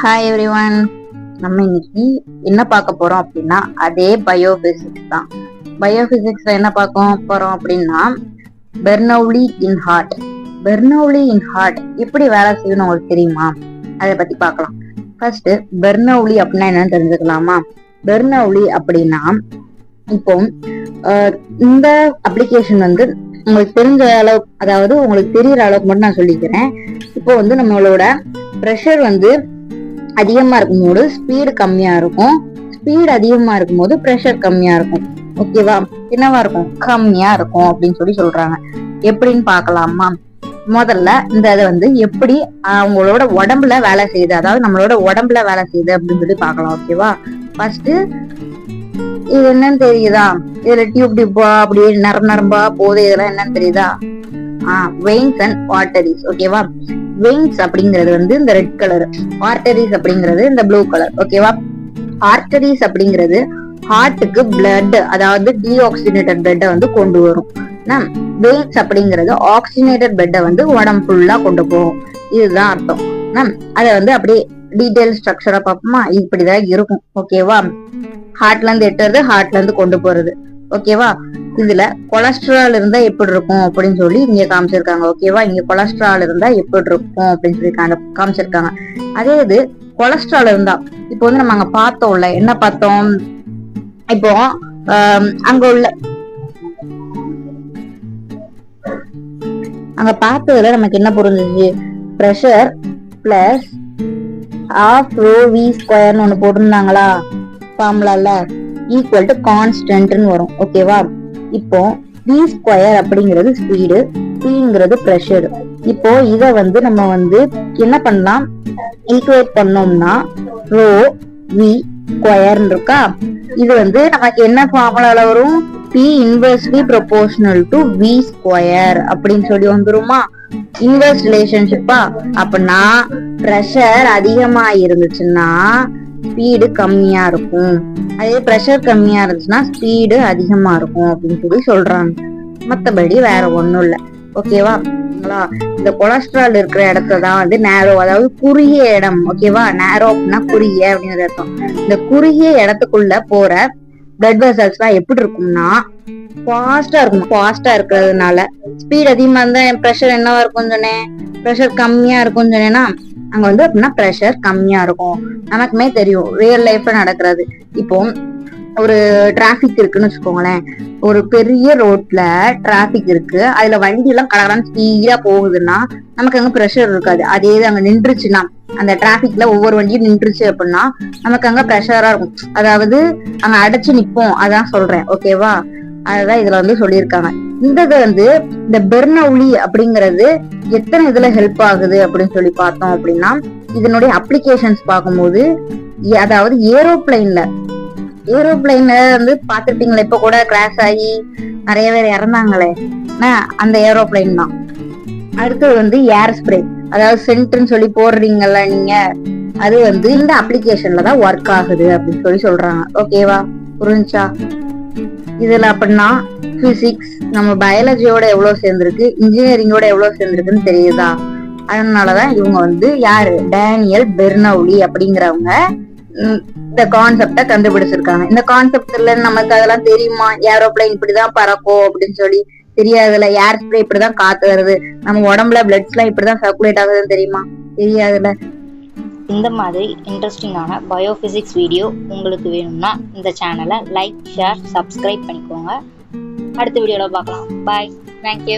Hi everyone. நம்ம இன்னைக்கு என்ன பார்க்க போறோம் அப்படின்னா அதே பயோபிசிக்ஸ் தான். பயோபிசிக்ஸ்ல என்ன பார்க்க போறோம் அப்படின்னா பெர்னௌலி இன் ஹார்ட். பெர்னௌலி இன் ஹார்ட் எப்படி வேலை செய்யணும் உங்களுக்கு தெரியுமா? அதை பத்தி பார்க்கலாம். ஃபர்ஸ்ட் பெர்னௌலி அப்படின்னா என்னன்னு தெரிஞ்சுக்கலாமா? பெர்னௌலி அப்படின்னா இப்போ இந்த அப்ளிகேஷன் உங்களுக்கு தெரிஞ்ச அளவு, அதாவது உங்களுக்கு தெரியற அளவுக்கு மட்டும் நான் சொல்லிக்கிறேன். இப்போ நம்மளோட ப்ரெஷர் அதிகமா இருக்கும்போது ஸ்பீடு கம்மியா இருக்கும், ஸ்பீடு அதிகமா இருக்கும்போது ப்ரெஷர் கம்மியா இருக்கும். ஓகேவா? என்னவா இருக்கும்? கம்மியா இருக்கும் அப்படின்னு சொல்றாங்க. எப்படின்னு பாக்கலாமா? முதல்ல இந்த இதை எப்படி அவங்களோட உடம்புல வேலை செய்யுது, அதாவது நம்மளோட உடம்புல வேலை செய்யுது அப்படின்னு பாக்கலாம். ஓகேவா? ஃபர்ஸ்ட் இது என்னன்னு தெரியுதா? இதுல டியூப்பா அப்படியே நரம்பா போகுது, இதெல்லாம் என்னன்னு தெரியுதா? Veins and arteries. ஓகேவா? வெயின்ஸ் அப்படிங்கிறது இந்த ரெட் கலர், ஆர்டரிஸ் அப்படிங்கிறது இந்த ப்ளூ கலர். ஓகேவா? ஆர்டரிஸ் அப்படிங்கிறது ஹார்ட்டுக்கு பிளட், அதாவது டீஆக்சிஜனேட்டட் பிளட்டை கொண்டு வரும். வெயின்ஸ் அப்படிங்கிறது ஆக்சிஜனேட்டட் பிளட்டை உடம்பு ஃபுல்லா கொண்டு போகும். இதுதான் அர்த்தம். அதை அப்படியே டீடைல் ஸ்ட்ரக்சரா பார்ப்போமா? இப்படிதான் இருக்கும். ஓகேவா? ஹார்ட்ல இருந்து எட்டுறது, ஹார்ட்ல இருந்து கொண்டு போறது. ஓகேவா? இதுல கொலஸ்ட்ரால் இருந்தா எப்படி இருக்கும் அப்படின்னு இங்க காமிச்சிருக்காங்க. ஓகேவா? இங்க கொலஸ்ட்ரால் இருந்தா எப்படி இருக்கும் அப்படின்னு காமிச்சிருக்காங்க. அதே இது கொலஸ்ட்ரால் இருந்தா இப்போ நம்ம அங்க பார்த்தோம்ல, என்ன பார்த்தோம்? இப்போ அங்க பார்த்ததுல நமக்கு என்ன புரிஞ்சுச்சு? Pressure plus half rho v ஸ்கொயர்னு ஒண்ணு போட்டிருந்தாங்களா ஃபார்முலால, ஈக்குவல் டு கான்ஸ்டன்ட்னு வரும். ஓகேவா? இப்போ v ஸ்கொயர் அப்படிங்கிறது ஸ்பீடு, pங்கிறது பிரஷர். இப்போ இத நம்ம என்ன பண்ணலாம்? ஈக்குவேட் பண்ணோம்னா ரோ v ஸ்கொயர்னு இருக்கா. இது நமக்கு என்ன ஃபார்முலால வரும்? p inversely proportional to v square அப்படின்னு வந்துருமா? இன்வெர்ஸ் ரிலேஷன்ஷிப்பா? அப்படின்னா பிரஷர் அதிகமா இருந்துச்சுன்னா ஸ்பீடு கம்மியா இருக்கும், அதே பிரஷர் கம்மியா இருந்துச்சுன்னா ஸ்பீடு அதிகமா இருக்கும் அப்படின்னு சொல்றாங்க. மத்தபடி வேற ஒண்ணும் இல்ல. ஓகேவா? இந்த கொலஸ்ட்ரால் இருக்கிற இடத்தான் நேரோ, அதாவது குறுகிய இடம். ஓகேவா? நேரோ அப்படின்னா குறுகிய அப்படின்னு அர்த்தம். இந்த குறுகிய இடத்துக்குள்ள போற பிளட் வெசல்ஸ் எல்லாம் எப்படி இருக்கும்னா ஃபாஸ்டா இருக்கும். ஃபாஸ்டா இருக்கிறதுனால ஸ்பீட் அதிகமா இருந்தா பிரஷர் என்னவா இருக்கும் சொன்னேன்? பிரஷர் கம்மியா இருக்கும் சொன்னேன்னா அங்க அப்படின்னா பிரஷர் கம்மியா இருக்கும். நமக்குமே தெரியும், ரியல் லைஃப்ல நடக்கிறது. இப்போ ஒரு டிராபிக் இருக்குன்னு வச்சுக்கோங்களேன். ஒரு பெரிய ரோட்ல டிராபிக் இருக்கு, அதுல வண்டி எல்லாம் கடகடான்னு ஸ்பீடா போகுதுன்னா நமக்கு அங்க பிரஷர் இருக்காது. அதே இது அங்க நின்றுச்சுன்னா, அந்த டிராபிக்ல ஒவ்வொரு வண்டியும் நின்றுச்சு அப்படின்னா நமக்கு அங்க பிரஷரா இருக்கும், அதாவது அங்க அடைச்சு நிப்போம். அதான் சொல்றேன். ஓகேவா? அதுதான் இதுல சொல்லியிருக்காங்க. இந்த இந்த பெர்னௌலி அப்படிங்கிறது எத்தனை இதுல ஹெல்ப் ஆகுது அப்படின்னு பார்த்தோம் அப்படின்னா, இதனுடைய அப்ளிகேஷன்ஸ் பார்க்கும்போது, அதாவது ஏரோப்ளைன்ல பாத்துருப்பீங்களா, இப்ப கூட கிராஷ் ஆகி நிறைய பேர் இறந்தாங்களே, அந்த ஏரோப்ளைன் தான். அடுத்தது ஏர் ஸ்ப்ரே, அதாவது சென்ட்னு போடுறீங்கல்ல நீங்க, அது இந்த அப்ளிகேஷன்ல தான் ஒர்க் ஆகுது அப்படின்னு சொல்றாங்க. ஓகேவா? புரிஞ்சா? இதுல அப்படின்னா பிசிக்ஸ் நம்ம பயாலஜியோட எவ்வளவு சேர்ந்திருக்கு, இன்ஜினியரிங்கோட எவ்வளவு சேர்ந்திருக்குன்னு தெரியுதா? அதனாலதான் இவங்க யாரு? டேனியல் பெர்னௌலி அப்படிங்கிறவங்க இந்த கான்செப்ட கண்டுபிடிச்சிருக்காங்க. இந்த கான்செப்ட்ல நமக்கு அதெல்லாம் தெரியுமா? ஏரோப்ளைன் இப்படிதான் பறக்கும் அப்படின்னு தெரியாதுல. ஏர் ஸ்ப்ரே இப்படிதான் காத்து வருது, நம்ம உடம்புல பிளட்ஸ் எல்லாம் இப்படிதான் சர்க்குலேட் ஆகுதுன்னு தெரியுமா? தெரியாதுல. இந்த மாதிரி இன்ட்ரெஸ்டிங்கான பயோபிசிக்ஸ் வீடியோ உங்களுக்கு வேணும்னா இந்த சேனலை லைக், ஷேர், சப்ஸ்கிரைப் பண்ணிக்கோங்க. அடுத்த வீடியோல பார்க்கலாம். பாய். தேங்க்யூ.